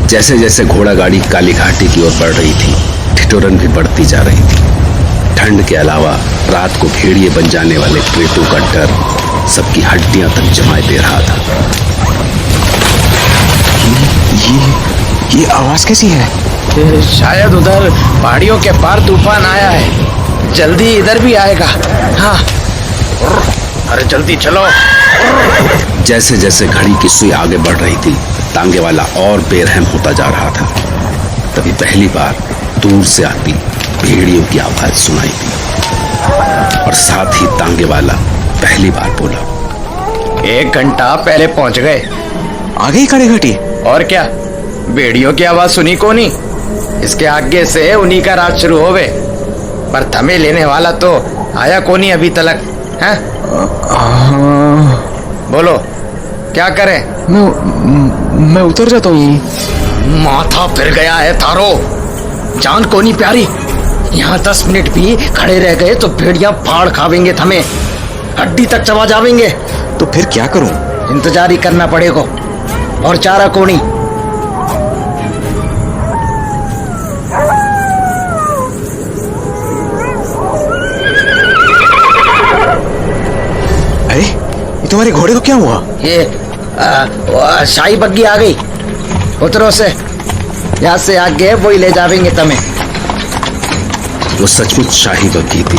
जैसे जैसे घोड़ा गाड़ी काली घाटी की ओर बढ़ रही थी, ठिठुरन भी बढ़ती जा रही थी। ठंड के अलावा रात को भेड़िए बन जाने वाले क्रेटों का डर सबकी हड्डियां तक जमाए दे रहा था। ये आवाज कैसी है? शायद उधर पहाड़ियों के पार तूफान आया है, जल्दी इधर भी आएगा। हाँ, अरे जल्दी चलो। जैसे जैसे घड़ी की सुई आगे बढ़ रही थी, तांगे वाला और बेरहम होता जा रहा था। तभी पहली बार दूर से आती भेड़ियों की आवाज सुनाई दी और साथ ही तांगे वाला पहली बार बोला, 1 घंटा पहले पहुंच गए। आ गई काली घाटी? और क्या, भेड़ियों की आवाज सुनी को नहीं, इसके आगे से उन्हीं का राज शुरू होवे। पर थमे लेने वाला तो आया को नहीं अभी तलक है? बोलो क्या करें? मैं उतर जाता हूँ। माथा फिर गया है थारो, जान को नहीं प्यारी। यहाँ 10 मिनट भी खड़े रह गए तो भेड़िया फाड़ खावेंगे, थमे हड्डी तक चबा जावेंगे। तो फिर क्या करूं? इंतजार ही करना पड़ेगा, और चारा को नहीं। अरे ये तुम्हारे घोड़े को क्या हुआ? ये शाही बग्गी आ गई, उतरो से, यहाँ से आगे वही ले जावेंगे तमें। वो सचमुच शाही बग्गी थी।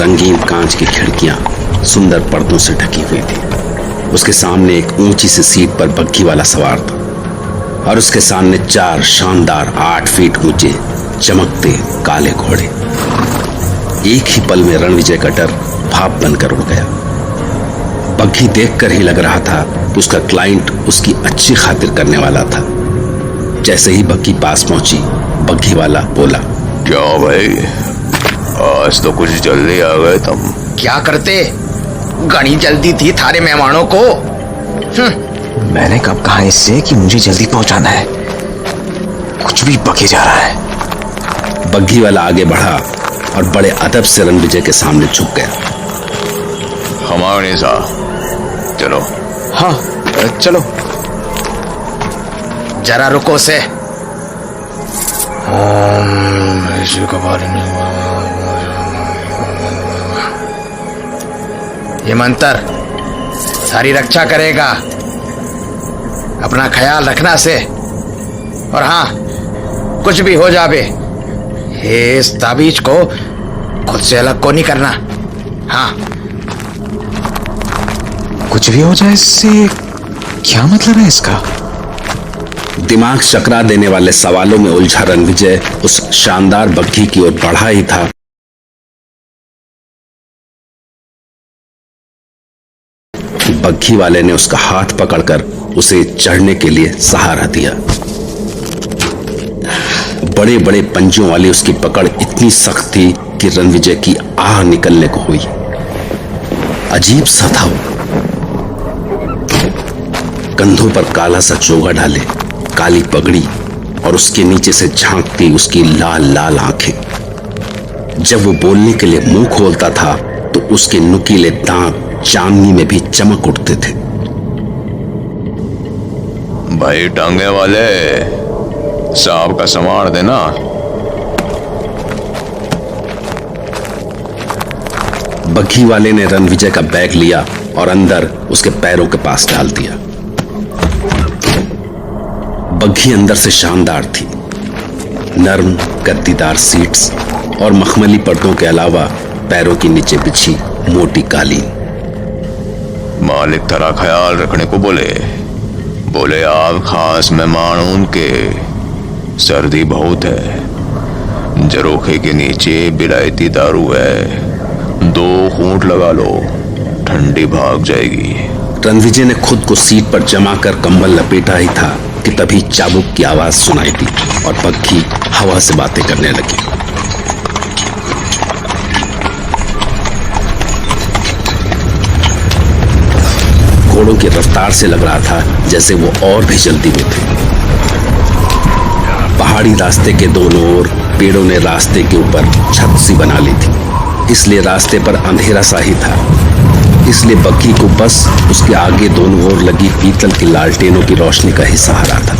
रंगीन कांच की खिड़कियां सुंदर पर्दों से ढकी हुई थी। उसके सामने एक ऊंची सी सीट पर बग्घी वाला सवार था और उसके सामने 4 शानदार 8 फीट ऊंचे चमकते काले घोड़े। एक ही पल में रणविजय का डर भाप बनकर उड़ गया। बग्घी देखकर ही लग रहा था कि उसका क्लाइंट उसकी अच्छी खातिर करने वाला था। जैसे ही बग्घी पास पहुंची, बग्घी वाला बोला, क्या भाई, आज तो कुछ जल्दी आ गए तुम। क्या करते, घनी जल्दी थी थारे मेहमानों को। मैंने कब कहा इससे कि मुझे जल्दी पहुंचाना है? कुछ भी बके जा रहा है। बग्घी वाला आगे बढ़ा और बड़े अदब से रणविजय के सामने झुक गया। हमारे साथ चलो। हाँ चलो। जरा रुको से। ये मंत्र सारी रक्षा करेगा, अपना ख्याल रखना से। और हाँ, कुछ भी हो जावे, इस ताबीज को खुद से अलग को नहीं करना। हाँ, कुछ भी हो जाए इससे क्या मतलब है इसका? दिमाग चकरा देने वाले सवालों में उलझा रणविजय उस शानदार बग्घी की ओर बढ़ा ही था कि बग्घी वाले ने उसका हाथ पकड़कर उसे चढ़ने के लिए सहारा दिया। बड़े बड़े पंजों वाली उसकी पकड़ इतनी सख्त थी कि रणविजय की आह निकलने को हुई। अजीब सा था वो। कंधों पर काला सा चोगा डाले, काली पगड़ी और उसके नीचे से झांकती उसकी लाल लाल आंखें। जब वो बोलने के लिए मुंह खोलता था तो उसके नुकीले दांत चांदनी में भी चमक उठते थे। भाई टांगे वाले, सांप का संभाल देना। बग्घी वाले ने रणविजय का बैग लिया और अंदर उसके पैरों के पास डाल दिया। बग्घी अंदर से शानदार थी। नर्म गद्दीदार सीट्स और मखमली पर्दों के अलावा पैरों के नीचे बिछी मोटी कालीन। मालिक तेरा ख्याल रखने को बोले आप खास मेहमान उनके। सर्दी बहुत है, जरोखे के नीचे बिलायती दारू है, 2 घूंट लगा लो, ठंडी भाग जाएगी। रणविजय ने खुद को सीट पर जमा कर कंबल लपेटा ही था कि तभी चाबुक की आवाज सुनाई दी और बग्घी हवा से बातें करने लगी। घोड़ों की रफ्तार से लग रहा था जैसे वो और भी जल्दी में थे। पहाड़ी रास्ते के दोनों ओर पेड़ों ने रास्ते के ऊपर छत सी बना ली थी, इसलिए रास्ते पर अंधेरा सा ही था। इसलिए बग्घी को बस उसके आगे दोनों ओर लगी पीतल की लालटेनों की रोशनी का ही सहारा था।